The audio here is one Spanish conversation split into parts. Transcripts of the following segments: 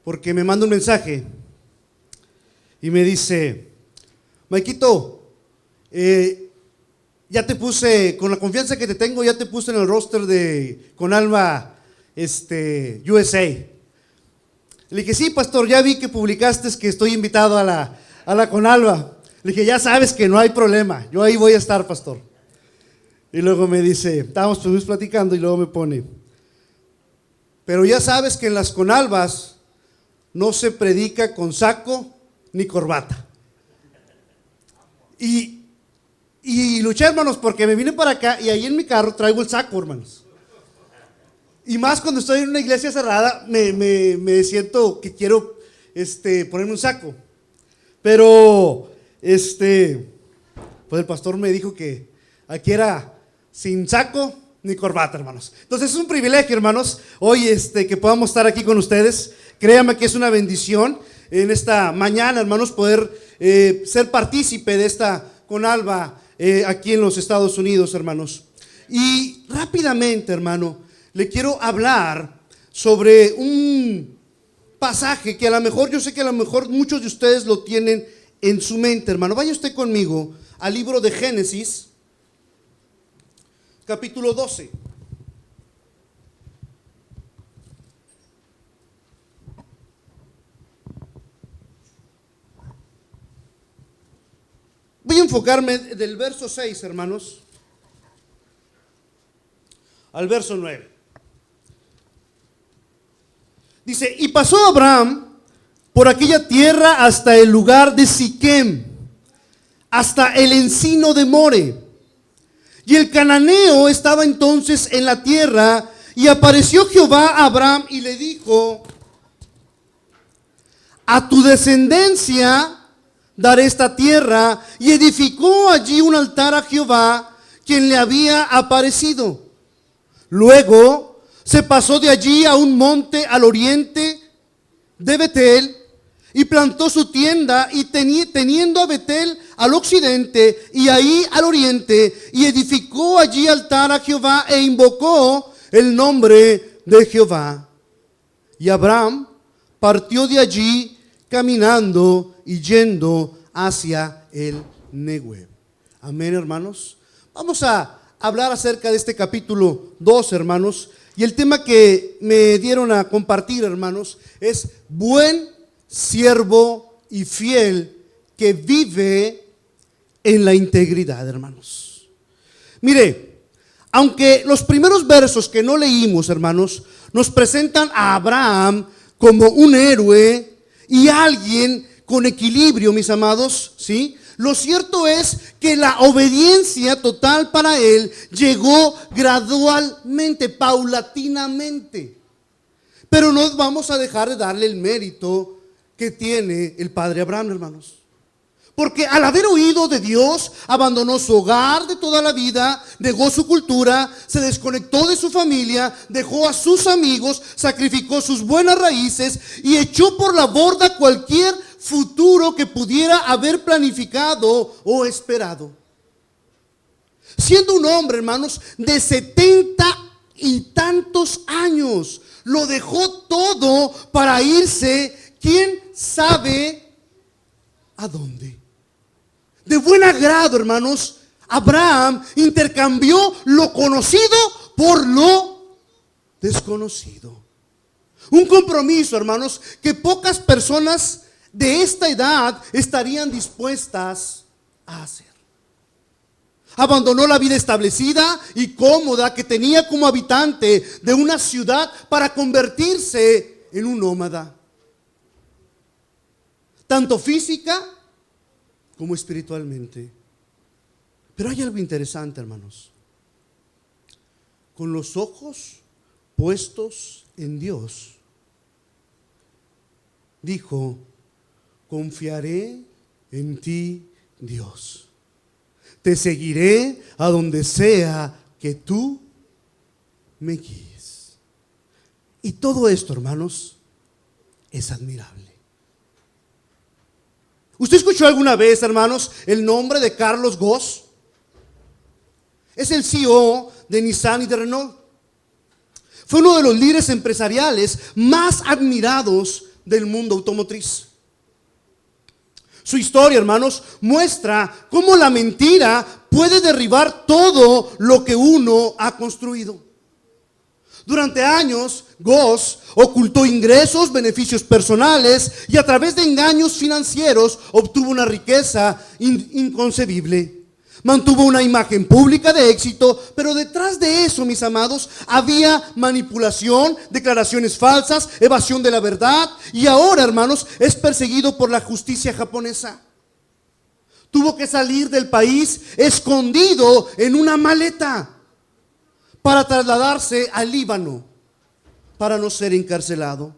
porque me manda un mensaje y me dice: Maikito, ya te puse, con la confianza que te tengo, ya te puse en el roster de Conalva USA. Le dije: sí, pastor, ya vi que publicaste que estoy invitado a la Conalva. Le dije: ya sabes que no hay problema, yo ahí voy a estar, pastor. Y luego me dice, estábamos platicando y luego me pone: pero ya sabes que en las Conalvas no se predica con saco ni corbata. Y luché, hermanos, porque me vine para acá y ahí en mi carro traigo el saco, hermanos. Y más cuando estoy en una iglesia cerrada, me siento que quiero ponerme un saco. Pero, pues el pastor me dijo que aquí era sin saco ni corbata, hermanos. Entonces es un privilegio, hermanos, hoy que podamos estar aquí con ustedes. Créanme que es una bendición en esta mañana, hermanos, poder ser partícipe de esta Conalva aquí en los Estados Unidos, hermanos. Y rápidamente, hermano, le quiero hablar sobre un pasaje que a lo mejor, yo sé que a lo mejor muchos de ustedes lo tienen en su mente, hermano. Vaya usted conmigo al libro de Génesis, capítulo 12. Voy a enfocarme del verso 6, hermanos, al verso 9. Dice: y pasó Abraham por aquella tierra hasta el lugar de Siquem, hasta el encino de More. Y el cananeo estaba entonces en la tierra, y apareció Jehová a Abraham y le dijo: a tu descendencia daré esta tierra. Y edificó allí un altar a Jehová, quien le había aparecido. Luego se pasó de allí a un monte al oriente de Betel, y plantó su tienda, y teniendo a Betel al occidente y ahí al oriente, y edificó allí altar a Jehová, e invocó el nombre de Jehová. Y Abraham partió de allí caminando y yendo hacia el Neguev. Amén, hermanos. Vamos a hablar acerca de este capítulo 2, hermanos. Y el tema que me dieron a compartir, hermanos, es buen siervo y fiel que vive en la integridad, hermanos. Mire, aunque los primeros versos que no leímos, hermanos, nos presentan a Abraham como un héroe y alguien con equilibrio, mis amados, ¿sí? Lo cierto es que la obediencia total para él llegó gradualmente, paulatinamente. Pero no vamos a dejar de darle el mérito que tiene el padre Abraham, hermanos. Porque al haber oído de Dios, abandonó su hogar de toda la vida, dejó su cultura, se desconectó de su familia, dejó a sus amigos, sacrificó sus buenas raíces y echó por la borda cualquier futuro que pudiera haber planificado o esperado. Siendo un hombre, hermanos, de 70 y tantos años, lo dejó todo para irse, quién sabe a dónde. De buen agrado, hermanos, Abraham intercambió lo conocido por lo desconocido. Un compromiso, hermanos, que pocas personas de esta edad estarían dispuestas a hacer. Abandonó la vida establecida y cómoda que tenía como habitante de una ciudad para convertirse en un nómada, tanto física como espiritualmente. Pero hay algo interesante, hermanos. Con los ojos puestos en Dios, dijo: confiaré en ti, Dios. Te seguiré a donde sea que tú me guíes. Y todo esto, hermanos, es admirable. ¿Usted escuchó alguna vez, hermanos, el nombre de Carlos Ghosn? Es el CEO de Nissan y de Renault. Fue uno de los líderes empresariales más admirados del mundo automotriz. Su historia, hermanos, muestra cómo la mentira puede derribar todo lo que uno ha construido. Durante años, Goss ocultó ingresos, beneficios personales y a través de engaños financieros obtuvo una riqueza inconcebible. Mantuvo una imagen pública de éxito, pero detrás de eso, mis amados, había manipulación, declaraciones falsas, evasión de la verdad, y ahora, hermanos, es perseguido por la justicia japonesa. Tuvo que salir del país escondido en una maleta para trasladarse al Líbano para no ser encarcelado.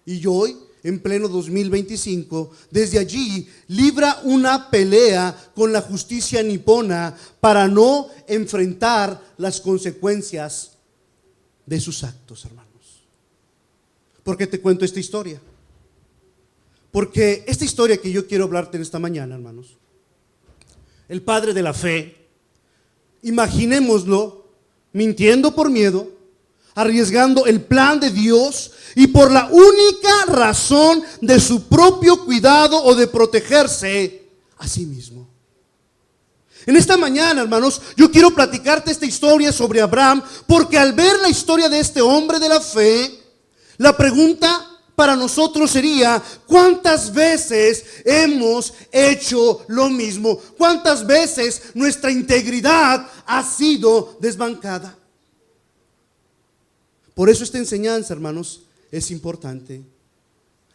Y hoy, en pleno 2025, desde allí libra una pelea con la justicia nipona para no enfrentar las consecuencias de sus actos, hermanos. ¿Por qué te cuento esta historia? Porque esta historia que yo quiero hablarte en esta mañana, hermanos, el padre de la fe, imaginémoslo mintiendo por miedo, arriesgando el plan de Dios y por la única razón de su propio cuidado o de protegerse a sí mismo. En esta mañana, hermanos, yo quiero platicarte esta historia sobre Abraham, porque al ver la historia de este hombre de la fe, la pregunta para nosotros sería: ¿cuántas veces hemos hecho lo mismo? ¿Cuántas veces nuestra integridad ha sido desbancada? Por eso esta enseñanza, hermanos, es importante.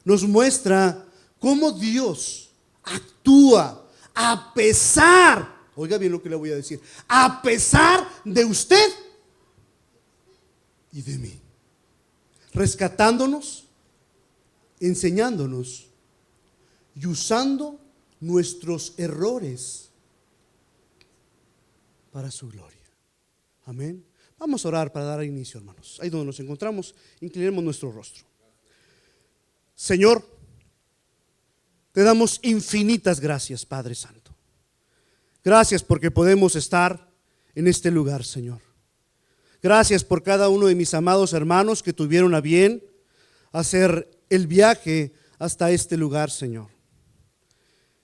Nos muestra cómo Dios actúa a pesar, oiga bien lo que le voy a decir, a pesar de usted y de mí, rescatándonos, enseñándonos y usando nuestros errores para su gloria. Amén. Vamos a orar para dar inicio, hermanos. Ahí donde nos encontramos, inclinemos nuestro rostro. Señor, te damos infinitas gracias, Padre Santo. Gracias porque podemos estar en este lugar, Señor. Gracias por cada uno de mis amados hermanos que tuvieron a bien hacer el viaje hasta este lugar, Señor.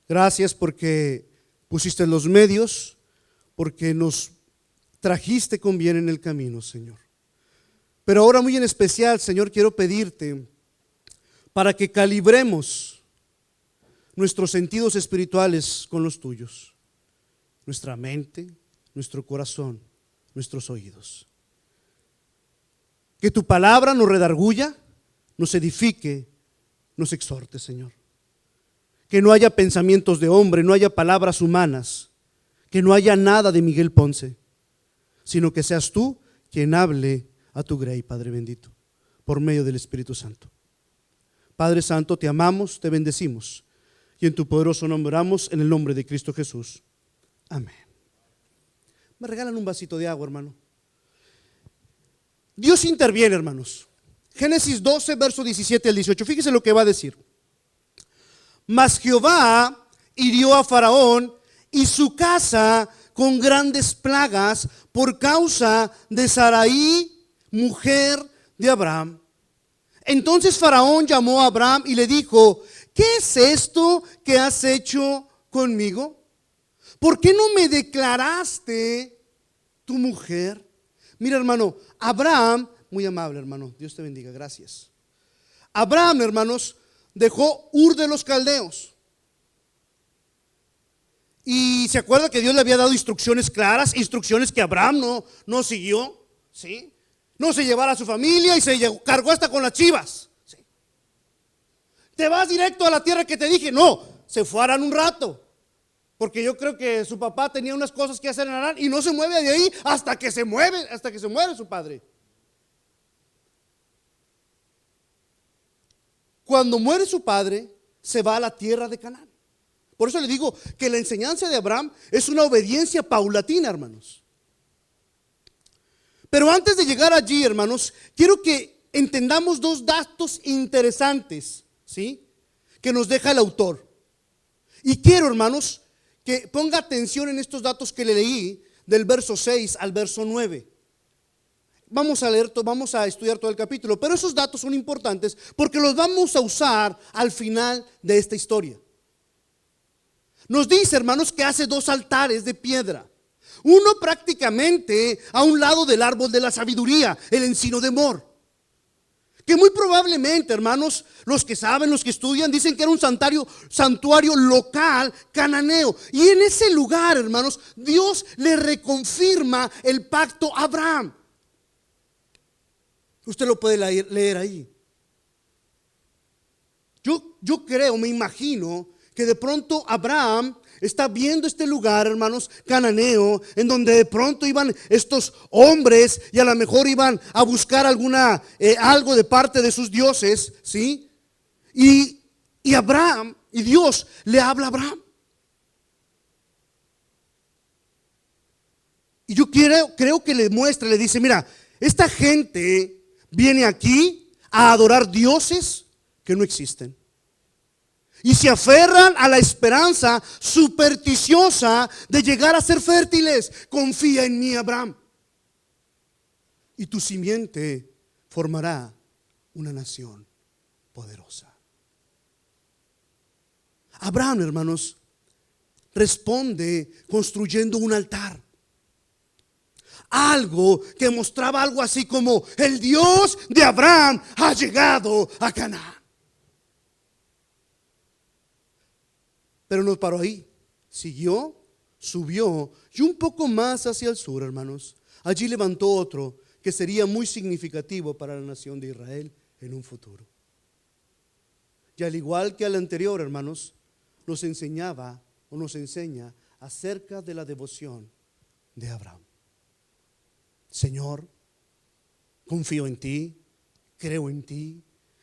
Gracias porque pusiste los medios, porque nos trajiste con bien en el camino, Señor. Pero ahora muy en especial, Señor, quiero pedirte para que calibremos nuestros sentidos espirituales con los tuyos, nuestra mente, nuestro corazón, nuestros oídos. Que tu palabra nos redarguya, nos edifique, nos exhorte, Señor. Que no haya pensamientos de hombre, no haya palabras humanas, que no haya nada de Miguel Ponce, sino que seas tú quien hable a tu grey, Padre bendito, por medio del Espíritu Santo. Padre Santo, te amamos, te bendecimos, y en tu poderoso nombre oramos, en el nombre de Cristo Jesús. Amén. Me regalan un vasito de agua, hermano. Dios interviene, hermanos. Génesis 12, verso 17 al 18. Fíjese lo que va a decir. Mas Jehová hirió a Faraón y su casa con grandes plagas por causa de Sarai, mujer de Abraham. Entonces Faraón llamó a Abraham y le dijo: ¿qué es esto que has hecho conmigo? ¿Por qué no me declaraste tu mujer? Mira, hermano, Abraham, muy amable, hermano, Dios te bendiga, gracias. Abraham, hermanos, dejó Ur de los Caldeos. Y se acuerda que Dios le había dado instrucciones claras, instrucciones que Abraham no siguió, ¿sí? No se llevara a su familia y se cargó hasta con las chivas, ¿sí? Te vas directo a la tierra que te dije. No, se fue a Harán un rato, porque yo creo que su papá tenía unas cosas que hacer en Harán y no se mueve de ahí hasta que se muere su padre. Cuando muere su padre, se va a la tierra de Canaán. Por eso le digo que la enseñanza de Abraham es una obediencia paulatina, hermanos. Pero antes de llegar allí, hermanos, quiero que entendamos dos datos interesantes, ¿sí?, que nos deja el autor. Y quiero, hermanos, que ponga atención en estos datos que le leí del verso 6 al verso 9. vamos a leer, vamos a estudiar todo el capítulo, pero esos datos son importantes porque los vamos a usar al final de esta historia. Nos dice, hermanos, que hace 2 altares de piedra. Uno prácticamente a un lado del árbol de la sabiduría, el encino de Mor. Que muy probablemente, hermanos, los que saben, los que estudian, dicen que era un santuario local cananeo. Y en ese lugar, hermanos, Dios le reconfirma el pacto a Abraham. Usted lo puede leer ahí. Yo creo, me imagino que de pronto Abraham está viendo este lugar, hermanos, cananeo, en donde de pronto iban estos hombres y a lo mejor iban a buscar algo de parte de sus dioses, ¿sí? Y Abraham, y Dios le habla a Abraham. Y yo creo que le muestra, le dice, mira, esta gente viene aquí a adorar dioses que no existen. Y se aferran a la esperanza supersticiosa de llegar a ser fértiles. Confía en mí, Abraham. Y tu simiente formará una nación poderosa. Abraham, hermanos, responde construyendo un altar. Algo que mostraba algo así como: el Dios de Abraham ha llegado a Canaán. Pero no paró ahí, siguió, subió y un poco más hacia el sur, hermanos. Allí levantó otro que sería muy significativo para la nación de Israel en un futuro. Y al igual que al anterior, hermanos, nos enseñaba o nos enseña acerca de la devoción de Abraham. Señor, confío en ti, creo en ti,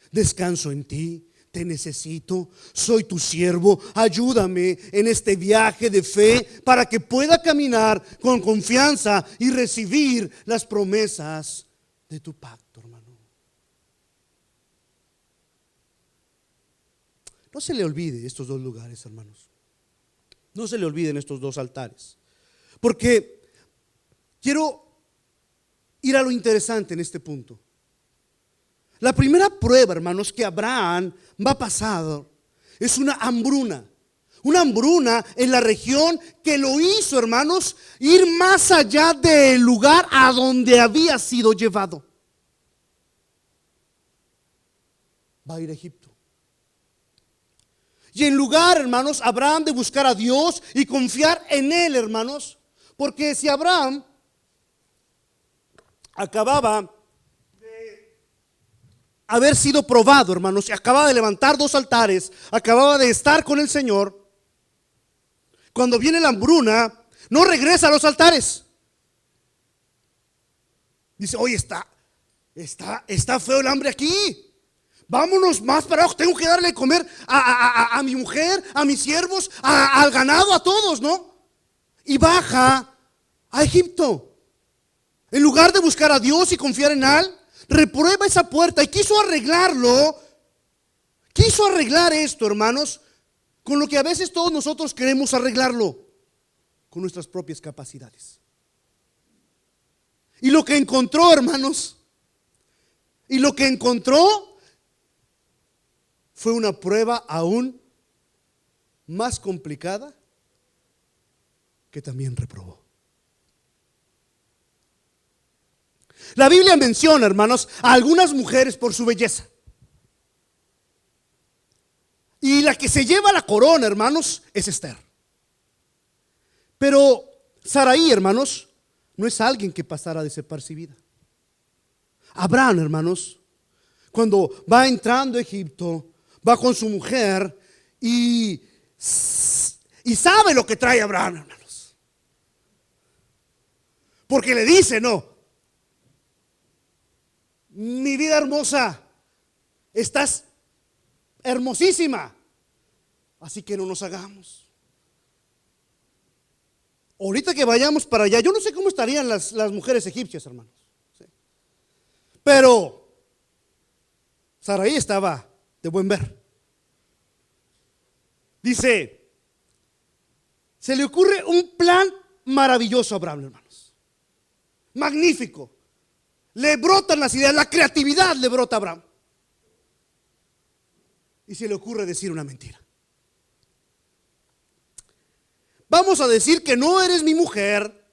descanso en ti. Te necesito, soy tu siervo, ayúdame en este viaje de fe para que pueda caminar con confianza y recibir las promesas de tu pacto, hermano. No se le olvide estos 2 lugares, hermanos. No se le olviden estos 2 altares, porque quiero ir a lo interesante en este punto. La primera prueba, hermanos, que Abraham va a pasar es una hambruna. Una hambruna en la región que lo hizo, hermanos, ir más allá del lugar a donde había sido llevado. Va a ir a Egipto. Y en lugar, hermanos, Abraham de buscar a Dios y confiar en Él, hermanos, porque si Abraham acababa haber sido probado, hermanos, y acababa de levantar 2 altares, acababa de estar con el Señor, cuando viene la hambruna, no regresa a los altares. Dice: oye, está feo el hambre aquí. Vámonos más para abajo, tengo que darle de comer a mi mujer, a mis siervos, al ganado, a todos, ¿no? Y baja a Egipto. En lugar de buscar a Dios y confiar en Él, reprueba esa puerta y quiso arreglarlo. Quiso arreglar esto, hermanos, con lo que a veces todos nosotros queremos arreglarlo, con nuestras propias capacidades. Y lo que encontró, hermanos, fue una prueba aún más complicada que también reprobó. La Biblia menciona, hermanos, a algunas mujeres por su belleza. Y la que se lleva la corona, hermanos, es Esther. Pero Saraí, hermanos, no es alguien que pasara desapercibida. Abraham, hermanos, cuando va entrando a Egipto, va con su mujer y sabe lo que trae Abraham, hermanos. Porque le dice: no, mi vida hermosa, estás hermosísima, así que no nos hagamos. Ahorita que vayamos para allá, yo no sé cómo estarían las mujeres egipcias, hermanos, ¿sí? Pero Saraí estaba de buen ver. Dice, se le ocurre un plan maravilloso a Abraham, hermanos. Magnífico. le brotan las ideas, la creatividad le brota a Abraham. Y se le ocurre decir una mentira. Vamos a decir que no eres mi mujer,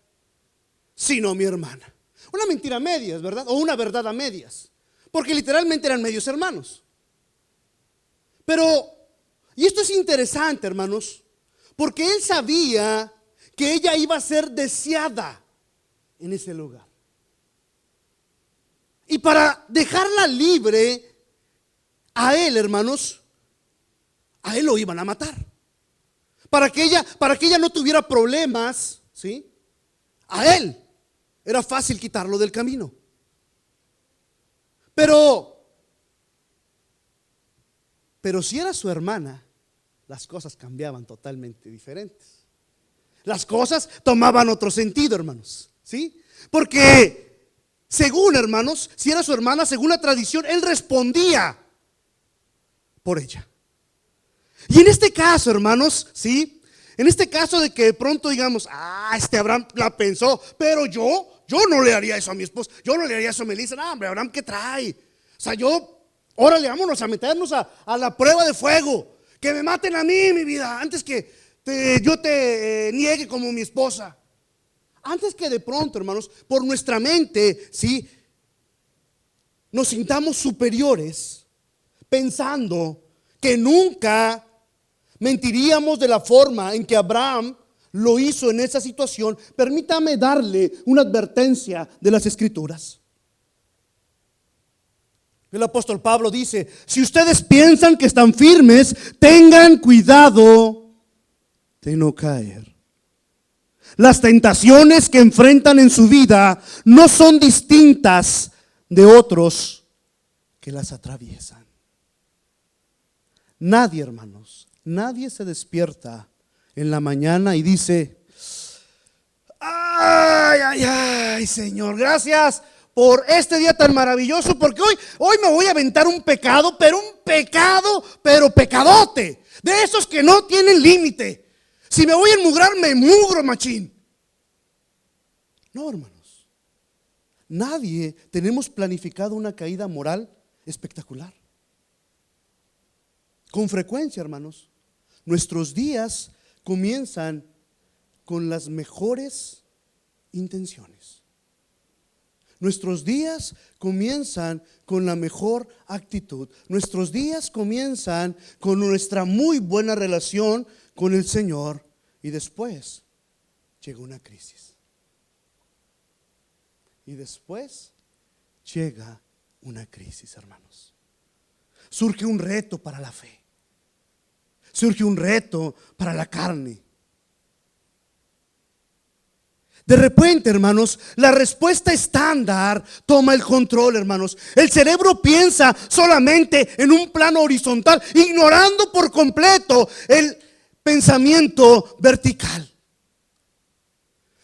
sino mi hermana. Una mentira a medias, ¿verdad? O una verdad a medias. Porque literalmente eran medios hermanos. Pero, y esto es interesante, hermanos, porque él sabía que ella iba a ser deseada en ese lugar. Y para dejarla libre a él, hermanos, a él lo iban a matar. Para que ella no tuviera problemas, ¿sí? A él era fácil quitarlo del camino. Pero si era su hermana, las cosas cambiaban totalmente diferentes. Las cosas tomaban otro sentido, hermanos, ¿sí? Porque según, hermanos, si era su hermana, según la tradición, él respondía por ella. Y en este caso, hermanos, ¿sí? En este caso de que de pronto digamos, este Abraham la pensó, pero yo no le haría eso a mi esposa, yo no le haría eso a Melissa. No, hombre, Abraham, ¿qué trae? O sea, órale, vámonos a meternos a la prueba de fuego. Que me maten a mí, mi vida, antes que yo te niegue como mi esposa. Antes que de pronto, hermanos, por nuestra mente, ¿sí? Nos sintamos superiores, pensando que nunca mentiríamos de la forma en que Abraham lo hizo en esa situación. Permítame darle una advertencia de las Escrituras. El apóstol Pablo dice: si ustedes piensan que están firmes, tengan cuidado de no caer. Las tentaciones que enfrentan en su vida no son distintas de otros que las atraviesan. Nadie, hermanos, nadie se despierta en la mañana y dice: ay, Señor, gracias por este día tan maravilloso, porque hoy me voy a aventar un pecado, pero pecadote, de esos que no tienen límite. Si me voy a enmugrar, me mugro, machín. No, hermanos, nadie tenemos planificado una caída moral espectacular. Con frecuencia, hermanos, nuestros días comienzan con las mejores intenciones. Nuestros días comienzan con la mejor actitud. Nuestros días comienzan con nuestra muy buena relación con el Señor. Y después llega una crisis. Y después llega una crisis, hermanos. Surge un reto para la fe. Surge un reto para la carne. De repente, hermanos, la respuesta estándar toma el control, hermanos. El cerebro piensa solamente en un plano horizontal, ignorando por completo el pensamiento vertical.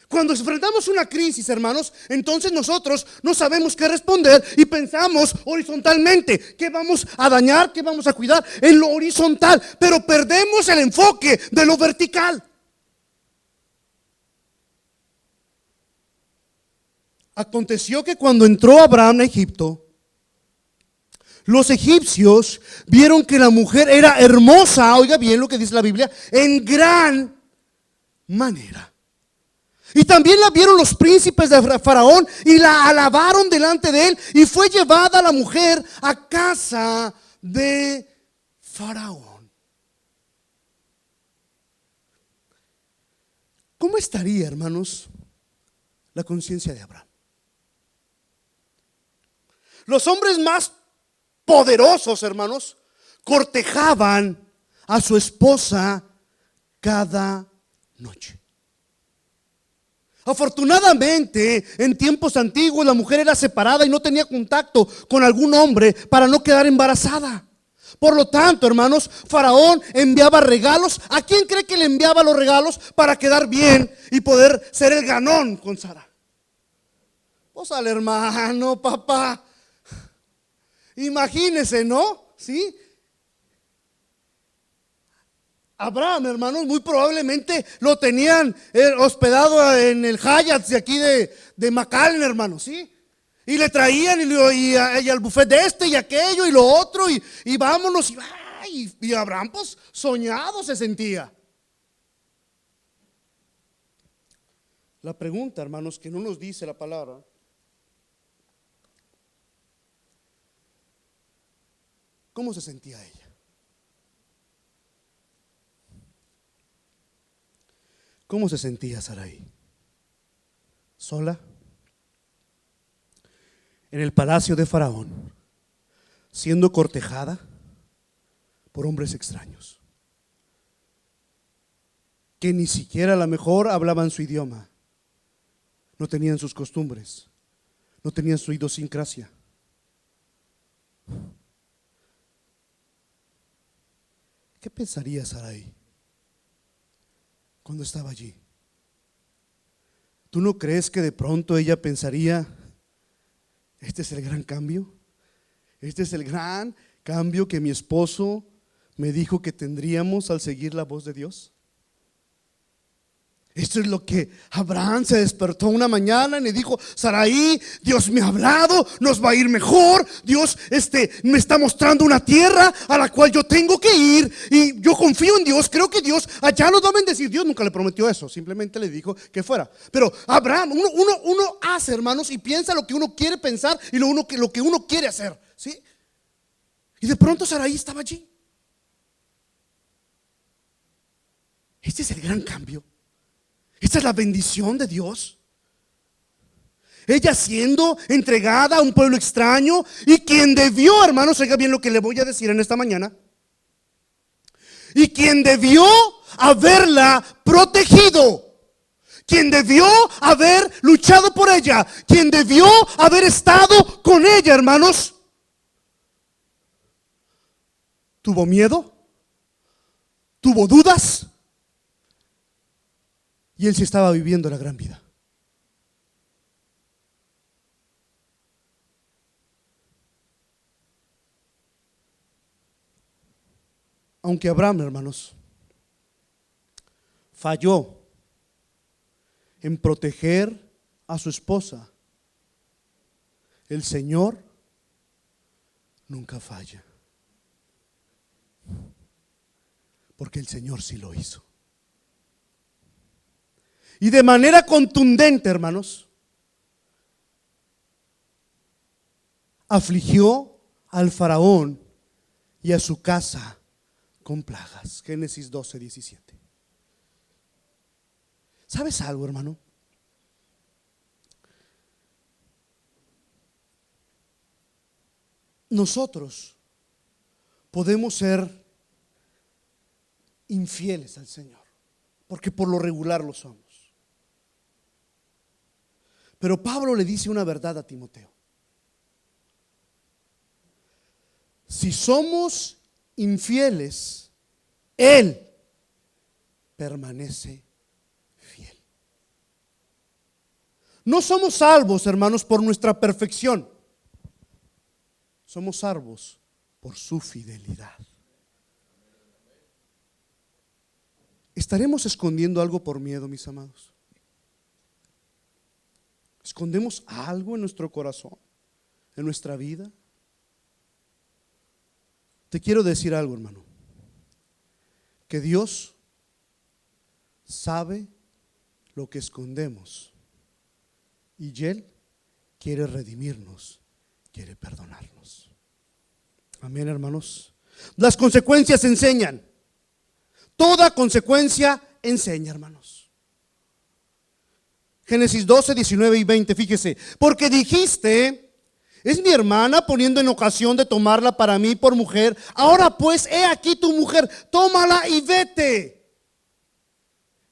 Cuando enfrentamos una crisis, hermanos, entonces nosotros no sabemos qué responder y pensamos horizontalmente. ¿Qué vamos a dañar? ¿Qué vamos a cuidar? En lo horizontal, pero perdemos el enfoque de lo vertical. Aconteció que cuando entró Abraham a Egipto, los egipcios vieron que la mujer era hermosa, oiga bien lo que dice la Biblia, en gran manera. Y también la vieron los príncipes de Faraón y la alabaron delante de él, y fue llevada la mujer a casa de Faraón. ¿Cómo estaría, hermanos, la conciencia de Abraham? Los hombres más poderosos, hermanos, cortejaban a su esposa cada noche. Afortunadamente, en tiempos antiguos la mujer era separada y no tenía contacto con algún hombre para no quedar embarazada. Por lo tanto, hermanos, Faraón enviaba regalos. ¿A quién cree que le enviaba los regalos para quedar bien y poder ser el ganón con Sara? Pues al hermano, papá. Imagínese, ¿no? ¿Sí? Abraham, hermanos, muy probablemente lo tenían hospedado en el Hyatt de aquí de McAllen, hermanos, ¿sí? Y le traían y al buffet de este y aquello y lo otro y vámonos. Y Abraham pues soñado se sentía. La pregunta, hermanos, que no nos dice la palabra: ¿cómo se sentía ella? ¿Cómo se sentía Sarai? ¿Sola? En el palacio de Faraón, siendo cortejada por hombres extraños, que ni siquiera a lo mejor hablaban su idioma, no tenían sus costumbres, no tenían su idiosincrasia. ¿Qué pensaría Sarai cuando estaba allí? ¿Tú no crees que de pronto ella pensaría: este es el gran cambio? Este es el gran cambio que mi esposo me dijo que tendríamos al seguir la voz de Dios. Esto es lo que Abraham se despertó una mañana y le dijo: Sarai, Dios me ha hablado, nos va a ir mejor. Dios me está mostrando una tierra a la cual yo tengo que ir y yo confío en Dios, creo que Dios allá nos va a bendecir. Dios nunca le prometió eso, simplemente le dijo que fuera. Pero Abraham, uno hace, hermanos, y piensa lo que uno quiere pensar y lo que uno quiere hacer, ¿sí? Y de pronto Sarai estaba allí. Este es el gran cambio. Esta es la bendición de Dios. Ella siendo entregada a un pueblo extraño, y quien debió, hermanos, oiga bien lo que le voy a decir en esta mañana, y quien debió haberla protegido, quien debió haber luchado por ella, quien debió haber estado con ella, hermanos, tuvo miedo, tuvo dudas. Y él sí estaba viviendo la gran vida. Aunque Abraham, hermanos, falló en proteger a su esposa, el Señor nunca falla. Porque el Señor sí lo hizo. Y de manera contundente, hermanos, afligió al faraón y a su casa con plagas. Génesis 12:17. ¿Sabes algo, hermano? Nosotros podemos ser infieles al Señor, porque por lo regular lo somos. Pero Pablo le dice una verdad a Timoteo: si somos infieles, Él permanece fiel. No somos salvos, hermanos, por nuestra perfección. Somos salvos por su fidelidad. ¿Estaremos escondiendo algo por miedo, mis amados? ¿Escondemos algo en nuestro corazón, en nuestra vida? Te quiero decir algo, hermano, que Dios sabe lo que escondemos y Él quiere redimirnos, quiere perdonarnos. Amén, hermanos. Las consecuencias enseñan. Toda consecuencia enseña, hermanos. Génesis 12:19-20, fíjese: porque dijiste: es mi hermana, poniendo en ocasión de tomarla para mí por mujer. Ahora pues, he aquí tu mujer, tómala y vete.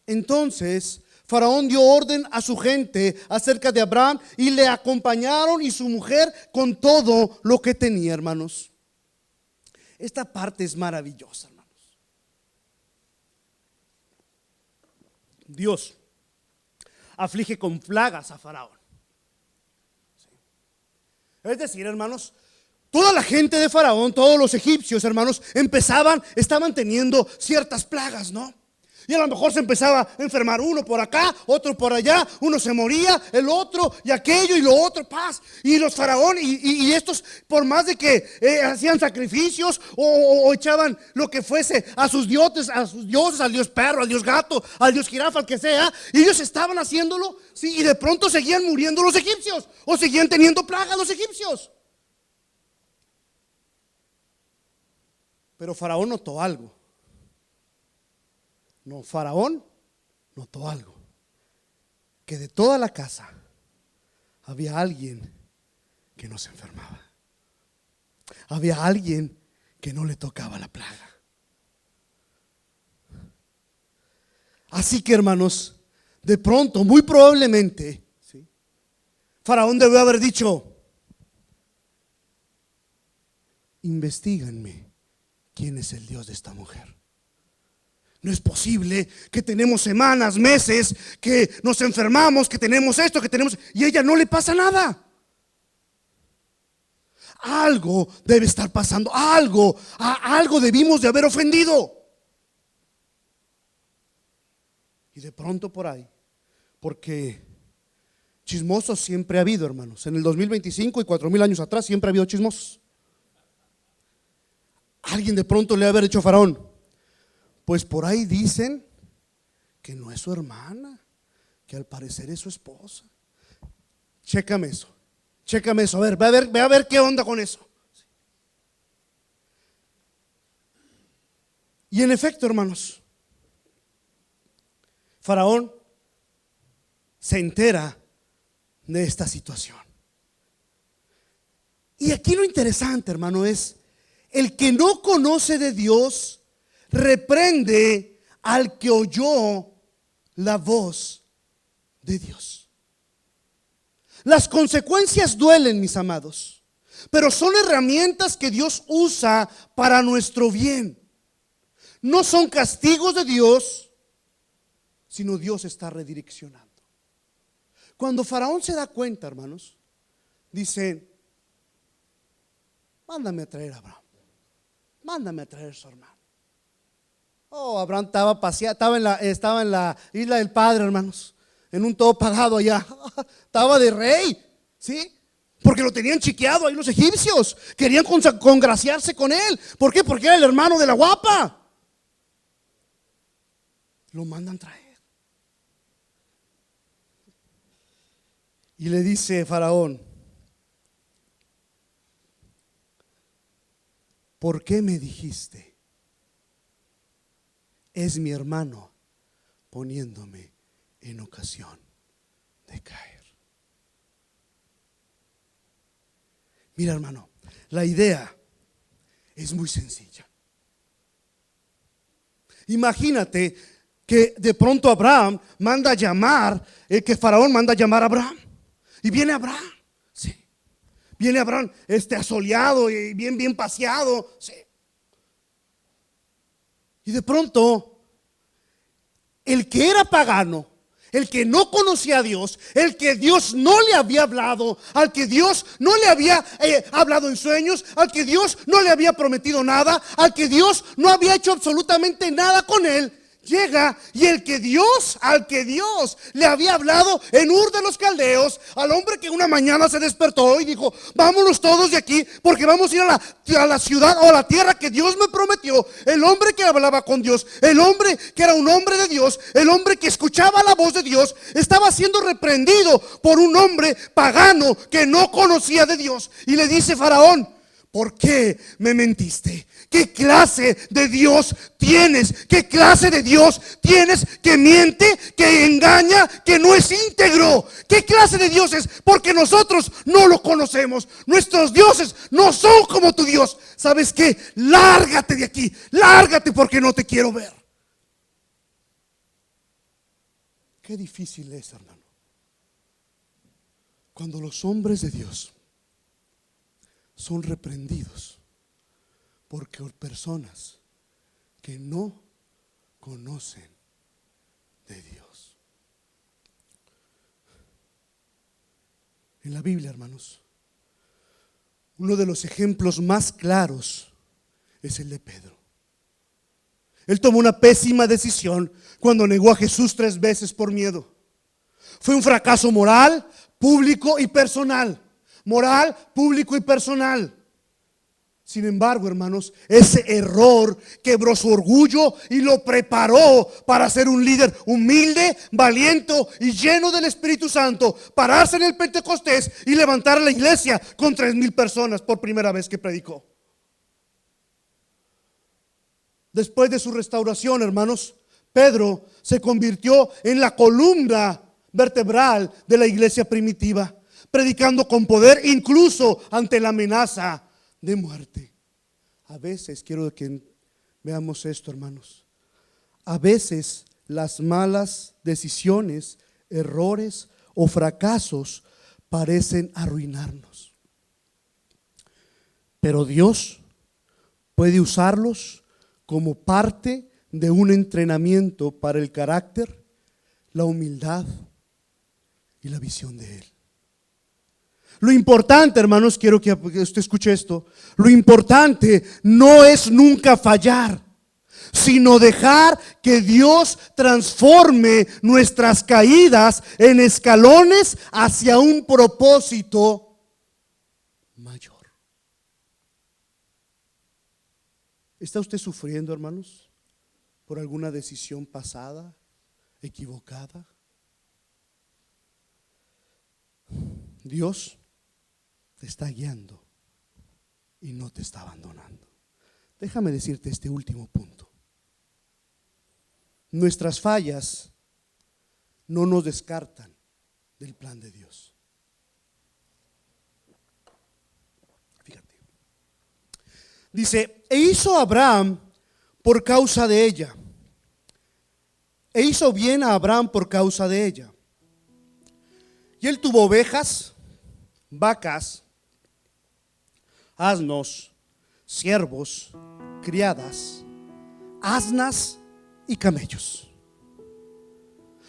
Entonces Faraón dio orden a su gente acerca de Abraham, y le acompañaron y su mujer con todo lo que tenía, hermanos. Esta parte es maravillosa, hermanos. Dios aflige con plagas a Faraón. Es decir, hermanos, toda la gente de Faraón, todos los egipcios, hermanos, estaban teniendo ciertas plagas, ¿no? Y a lo mejor se empezaba a enfermar uno por acá, otro por allá, uno se moría, el otro y aquello y lo otro, paz. Y los faraones y estos, por más de que hacían sacrificios o echaban lo que fuese a sus dioses, al dios perro, al dios gato, al dios jirafa, al que sea, y ellos estaban haciéndolo, sí, y de pronto seguían muriendo los egipcios o seguían teniendo plagas los egipcios. Pero Faraón notó algo. No, Faraón notó algo, que de toda la casa había alguien que no se enfermaba. Había alguien que no le tocaba la plaga. Así que, hermanos, de pronto, muy probablemente, ¿sí?, Faraón debió haber dicho: investíganme quién es el Dios de esta mujer. No es posible que tenemos semanas, meses, que nos enfermamos, que tenemos esto, que tenemos, y a ella no le pasa nada. Algo debe estar pasando, algo debimos de haber ofendido. Y de pronto por ahí, porque chismosos siempre ha habido, hermanos. En el 2025 y 4000 años atrás siempre ha habido chismosos. Alguien de pronto le ha haber dicho a Faraón: pues por ahí dicen que no es su hermana, que al parecer es su esposa. Chécame eso, a ver, ve a ver qué onda con eso. Y en efecto, hermanos, Faraón se entera de esta situación. Y aquí lo interesante, hermano, es el que no conoce de Dios reprende al que oyó la voz de Dios. Las consecuencias duelen, mis amados, pero son herramientas que Dios usa para nuestro bien. No son castigos de Dios, sino Dios está redireccionando. Cuando Faraón se da cuenta, hermanos, dice: mándame a traer a Abraham, mándame a traer a su hermano. Oh, Abraham estaba paseando, estaba en la isla del Padre, hermanos, en un todo pagado allá. Estaba de rey, ¿sí? Porque lo tenían chiqueado ahí los egipcios. Querían congraciarse con él. ¿Por qué? Porque era el hermano de la guapa. Lo mandan traer. Y le dice Faraón: ¿por qué me dijiste? Es mi hermano, poniéndome en ocasión de caer. Mira, hermano, la idea es muy sencilla. Imagínate que de pronto Abraham manda a llamar, que Faraón manda a llamar a Abraham. Y viene Abraham, sí. Viene Abraham asoleado y bien paseado, sí. Y de pronto, el que era pagano, el que no conocía a Dios, el que Dios no le había hablado, al que Dios no le había hablado en sueños, al que Dios no le había prometido nada, al que Dios no había hecho absolutamente nada con él, llega y al que Dios le había hablado en Ur de los Caldeos, al hombre que una mañana se despertó y dijo: vámonos todos de aquí porque vamos a ir a la ciudad o a la tierra que Dios me prometió. El hombre que hablaba con Dios, el hombre que era un hombre de Dios, el hombre que escuchaba la voz de Dios, estaba siendo reprendido por un hombre pagano que no conocía de Dios. Y le dice Faraón: ¿por qué me mentiste? ¿Qué clase de Dios tienes? ¿Qué clase de Dios tienes que miente, que engaña, que no es íntegro? ¿Qué clase de Dios es? Porque nosotros no lo conocemos. Nuestros dioses no son como tu Dios. ¿Sabes qué? Lárgate de aquí, lárgate porque no te quiero ver. Qué difícil es, hermano, cuando los hombres de Dios son reprendidos porque personas que no conocen de Dios. En la Biblia, hermanos, uno de los ejemplos más claros es el de Pedro. Él tomó una pésima decisión cuando negó a Jesús 3 veces por miedo. Fue un fracaso moral, público y personal. Moral, público y personal. Sin embargo, hermanos, ese error quebró su orgullo y lo preparó para ser un líder humilde, valiente y lleno del Espíritu Santo, pararse en el Pentecostés y levantar la iglesia con 3,000 personas por primera vez que predicó. Después de su restauración, hermanos, Pedro se convirtió en la columna vertebral de la iglesia primitiva, predicando con poder incluso ante la amenaza de muerte. A veces, quiero que veamos esto, hermanos, a veces las malas decisiones, errores o fracasos parecen arruinarnos, pero Dios puede usarlos como parte de un entrenamiento para el carácter, la humildad y la visión de Él. Lo importante, hermanos, quiero que usted escuche esto. Lo importante no es nunca fallar, sino dejar que Dios transforme nuestras caídas en escalones hacia un propósito mayor. ¿Está usted sufriendo, hermanos, por alguna decisión pasada, equivocada? Dios te está guiando y no te está abandonando. Déjame decirte este último punto. Nuestras fallas no nos descartan del plan de Dios. Fíjate. Dice, e hizo Abraham por causa de ella. E hizo bien a Abraham por causa de ella. Y él tuvo ovejas, vacas, asnos, siervos, criadas, asnas y camellos.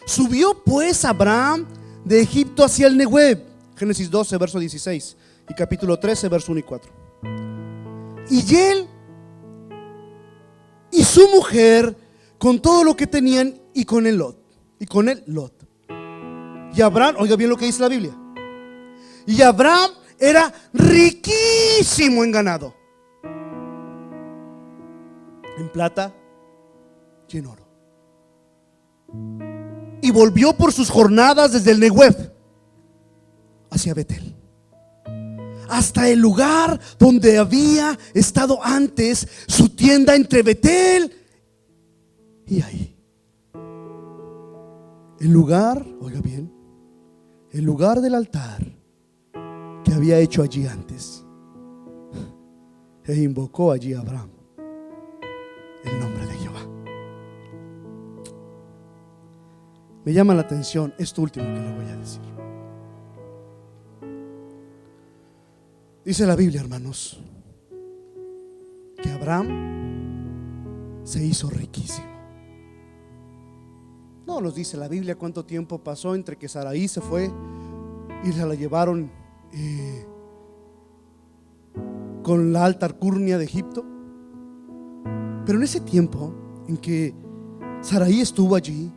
Subió pues Abraham de Egipto hacia el Negueb, Génesis 12, verso 16, y capítulo 13, verso 1 y 4. Y él y su mujer con todo lo que tenían y con el Lot. Y Abraham, oiga bien lo que dice la Biblia. Y Abraham era riquísimo en ganado, en plata y en oro. Y volvió por sus jornadas desde el Negueb hacia Betel, hasta el lugar donde había estado antes su tienda entre Betel y ahí. El lugar, oiga bien, el lugar del altar que había hecho allí antes. E invocó allí a Abraham el nombre de Jehová. Me llama la atención esto último que le voy a decir. Dice la Biblia, hermanos, que Abraham se hizo riquísimo. No nos dice la Biblia cuánto tiempo pasó entre que Sarai se fue y se la llevaron con la alta alcurnia de Egipto. Pero en ese tiempo en que Sarai estuvo allí,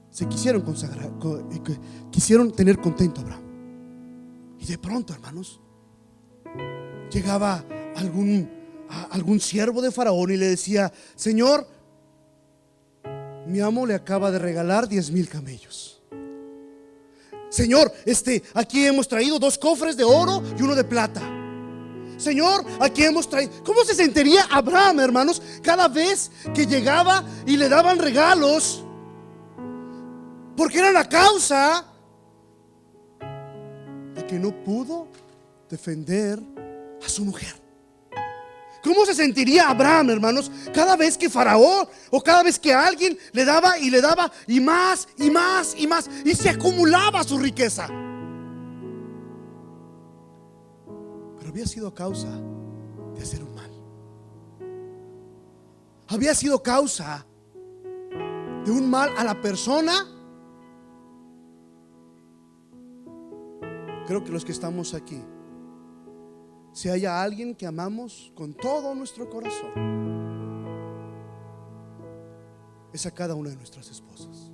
se quisieron consagrar, quisieron tener contento a Abraham. Y de pronto, hermanos, llegaba algún siervo de Faraón y le decía: Señor, mi amo le acaba de regalar 10,000 camellos. Señor, aquí hemos traído 2 cofres de oro y 1 de plata. Señor, aquí hemos traído. ¿Cómo se sentiría Abraham, hermanos, cada vez que llegaba y le daban regalos? Porque era la causa de que no pudo defender a su mujer. ¿Cómo se sentiría Abraham, hermanos, cada vez que Faraón o cada vez que alguien le daba y le daba y más y más y más, y se acumulaba su riqueza? Pero había sido causa de hacer un mal. Había sido causa de un mal a la persona. Creo que los que estamos aquí, si haya alguien que amamos con todo nuestro corazón, es a cada una de nuestras esposas.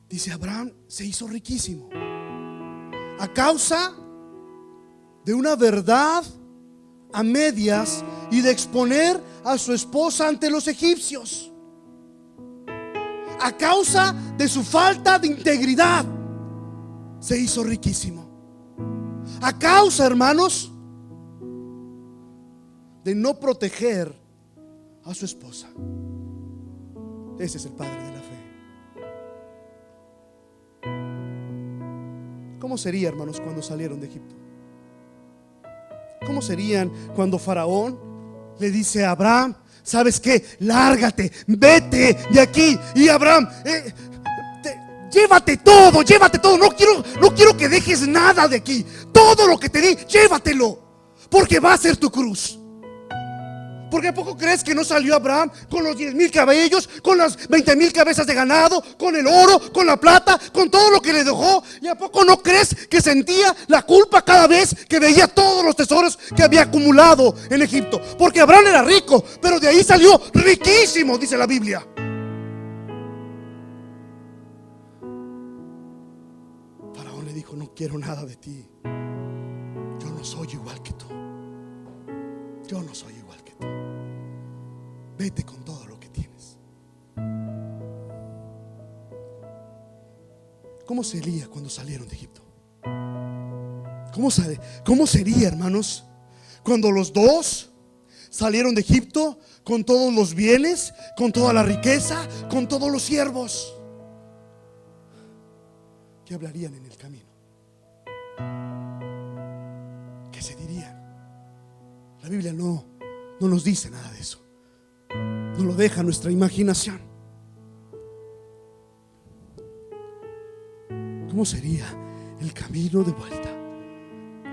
Dice, Abraham se hizo riquísimo a causa de una verdad a medias y de exponer a su esposa ante los egipcios. A causa de su falta de integridad se hizo riquísimo. A causa, hermanos, de no proteger a su esposa. Ese es el padre de la fe. ¿Cómo sería, hermanos, cuando salieron de Egipto? ¿Cómo serían cuando Faraón le dice a Abraham: ¿sabes qué? Lárgate, vete de aquí. Y Abraham, llévate todo. No quiero que dejes nada de aquí. Todo lo que te di, llévatelo, porque va a ser tu cruz. ¿Por qué poco crees que no salió Abraham con los 10,000 caballos, con las 20,000 cabezas de ganado, con el oro, con la plata, con todo lo que le dejó? ¿Y a poco no crees que sentía la culpa cada vez que veía todos los tesoros que había acumulado en Egipto? Porque Abraham era rico, pero de ahí salió riquísimo, dice la Biblia. Faraón le dijo: no quiero nada de ti. Yo no soy igual que tú. Yo no soy igual que tú. Vete con todo lo que tienes. ¿Cómo sería cuando salieron de Egipto? ¿Cómo sería, hermanos, cuando los dos salieron de Egipto con todos los bienes, con toda la riqueza, con todos los siervos? ¿Qué hablarían en el camino? ¿Qué se dirían? La Biblia no nos dice nada de eso. No lo deja nuestra imaginación. ¿Cómo sería el camino de vuelta?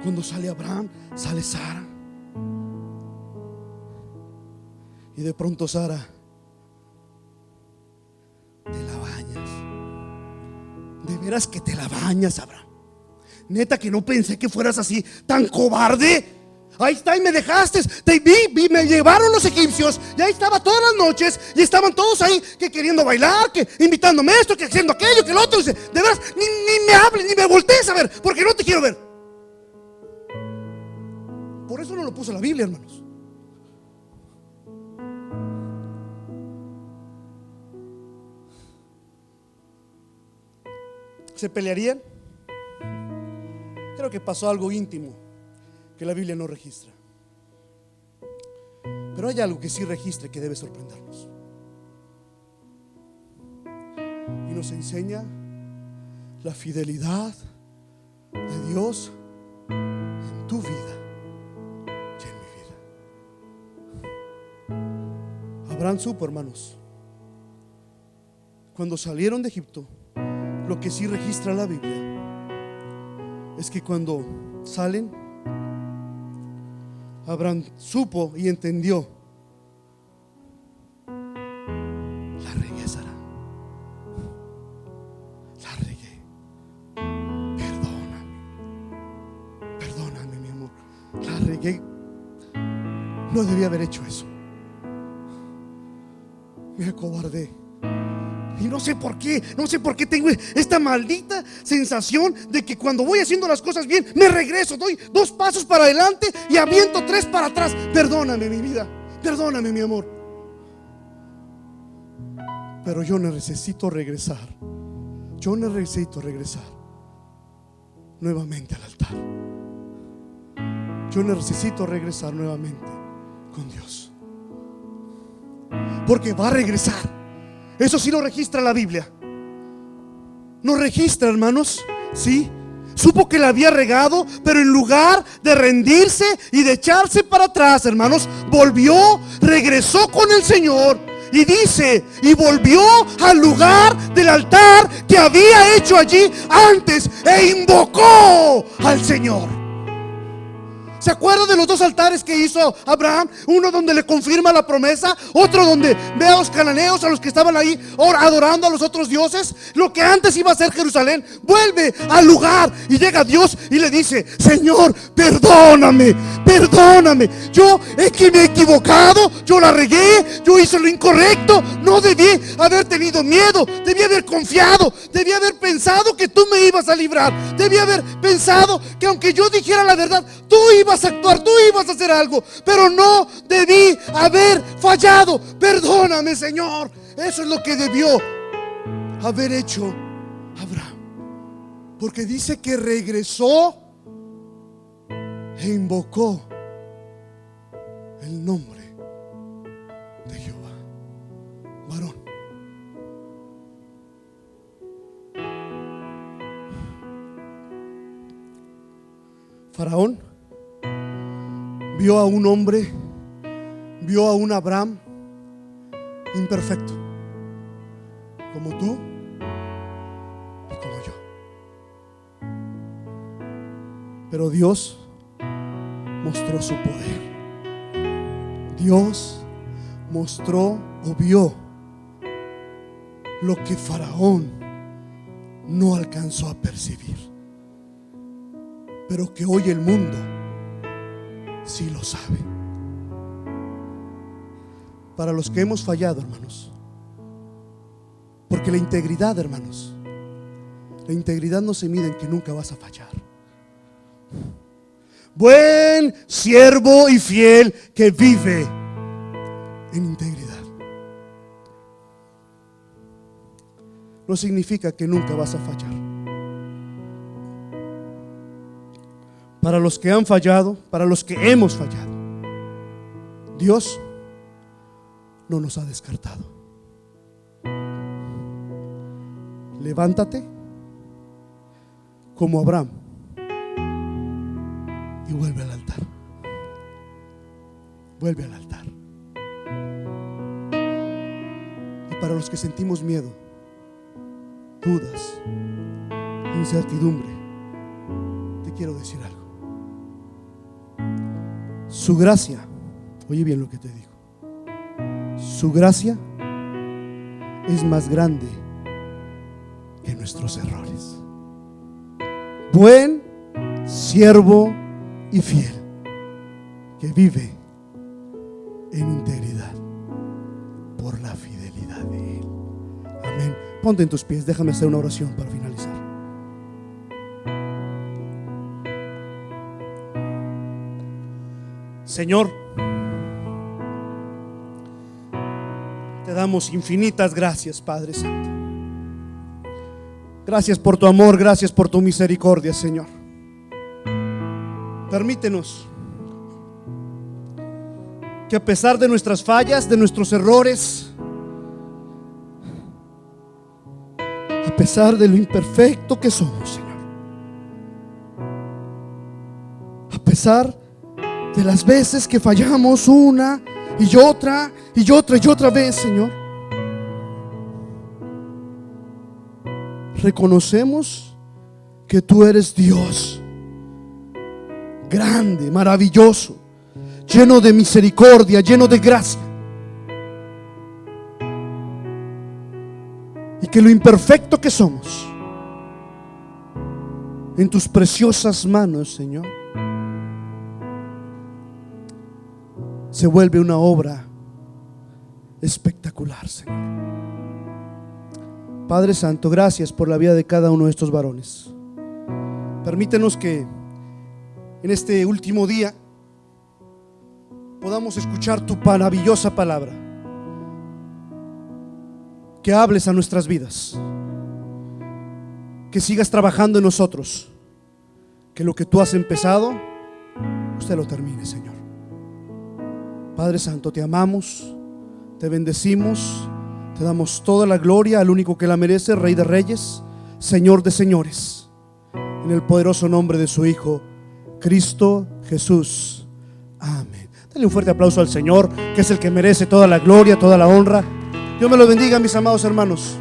Cuando sale Abraham, sale Sara. Y de pronto Sara: te la bañas. ¿De veras que te la bañas, Abraham? Neta que no pensé que fueras así, tan cobarde. Ahí está, y me dejaste. Te vi, me llevaron los egipcios. Y ahí estaba todas las noches. Y estaban todos ahí, que queriendo bailar, que invitándome esto, que haciendo aquello, que lo otro. Dice: de veras, ni me hables, ni me voltees a ver, porque no te quiero ver. Por eso no lo puso la Biblia, hermanos. ¿Se pelearían? Creo que pasó algo íntimo que la Biblia no registra. Pero hay algo que sí registra, que debe sorprendernos. Y nos enseña la fidelidad de Dios en tu vida y en mi vida. Abraham supo, hermanos, cuando salieron de Egipto, lo que sí registra la Biblia es que cuando salen, Abraham supo y entendió: la regué, Sara. La regué. Perdóname, mi amor. La regué. No debía haber hecho eso. Me acobardé. Y no sé por qué tengo esta maldita sensación de que cuando voy haciendo las cosas bien, me regreso, doy 2 pasos para adelante y aviento 3 para atrás. Perdóname, mi vida, perdóname, mi amor. Pero yo necesito regresar. Nuevamente al altar. Yo necesito regresar nuevamente con Dios, porque va a regresar. Eso sí lo registra la Biblia. No registra, hermanos, ¿sí? Supo que la había regado, pero en lugar de rendirse y de echarse para atrás, hermanos, regresó con el Señor. Y dice: y volvió al lugar del altar que había hecho allí antes, e invocó al Señor. ¿Se acuerda de los dos altares que hizo Abraham? Uno donde le confirma la promesa, otro donde ve a los cananeos, a los que estaban ahí adorando a los otros dioses. Lo que antes iba a ser Jerusalén vuelve al lugar y llega Dios y le dice: Señor, perdóname, perdóname. Yo me he equivocado, yo la regué, yo hice lo incorrecto. No debí haber tenido miedo, debí haber confiado, debí haber pensado que tú me ibas a librar, debí haber pensado que aunque yo dijera la verdad, tú ibas a actuar, tú ibas a hacer algo, pero no debí haber fallado. Perdóname, Señor. Eso es lo que debió haber hecho Abraham, porque dice que regresó e invocó el nombre de Jehová. Varón, Faraón vio a un hombre, vio a un Abraham imperfecto, como tú y como yo. Pero Dios mostró su poder. Dios mostró o vio lo que Faraón no alcanzó a percibir, pero que hoy el mundo sí lo sabe. Para los que hemos fallado, hermanos, porque la integridad, hermanos, la integridad no se mide en que nunca vas a fallar. Buen siervo y fiel que vive en integridad no significa que nunca vas a fallar. Para los que han fallado, para los que hemos fallado, Dios no nos ha descartado. Levántate como Abraham y vuelve al altar. Vuelve al altar. Y para los que sentimos miedo, dudas, incertidumbre, te quiero decir algo. Su gracia, oye bien lo que te digo, su gracia es más grande que nuestros errores. Buen siervo y fiel que vive en integridad por la fidelidad de Él. Amén. Ponte en tus pies, déjame hacer una oración para finalizar. Señor, te damos infinitas gracias, Padre Santo. Gracias por tu amor, gracias por tu misericordia, Señor. Permítenos que a pesar de nuestras fallas, de nuestros errores, a pesar de lo imperfecto que somos, Señor, a pesar de las veces que fallamos una y otra y otra y otra vez, Señor, reconocemos que tú eres Dios grande, maravilloso, lleno de misericordia, lleno de gracia, y que lo imperfecto que somos, en tus preciosas manos, Señor, se vuelve una obra espectacular, Señor. Padre Santo, gracias por la vida de cada uno de estos varones. Permítenos que en este último día podamos escuchar tu maravillosa palabra, que hables a nuestras vidas, que sigas trabajando en nosotros, que lo que tú has empezado, usted lo termine, Señor. Padre Santo, te amamos, te bendecimos, te damos toda la gloria al único que la merece, Rey de Reyes, Señor de Señores, en el poderoso nombre de su Hijo, Cristo Jesús. Amén. Dale un fuerte aplauso al Señor, que es el que merece toda la gloria, toda la honra. Dios me lo bendiga, mis amados hermanos.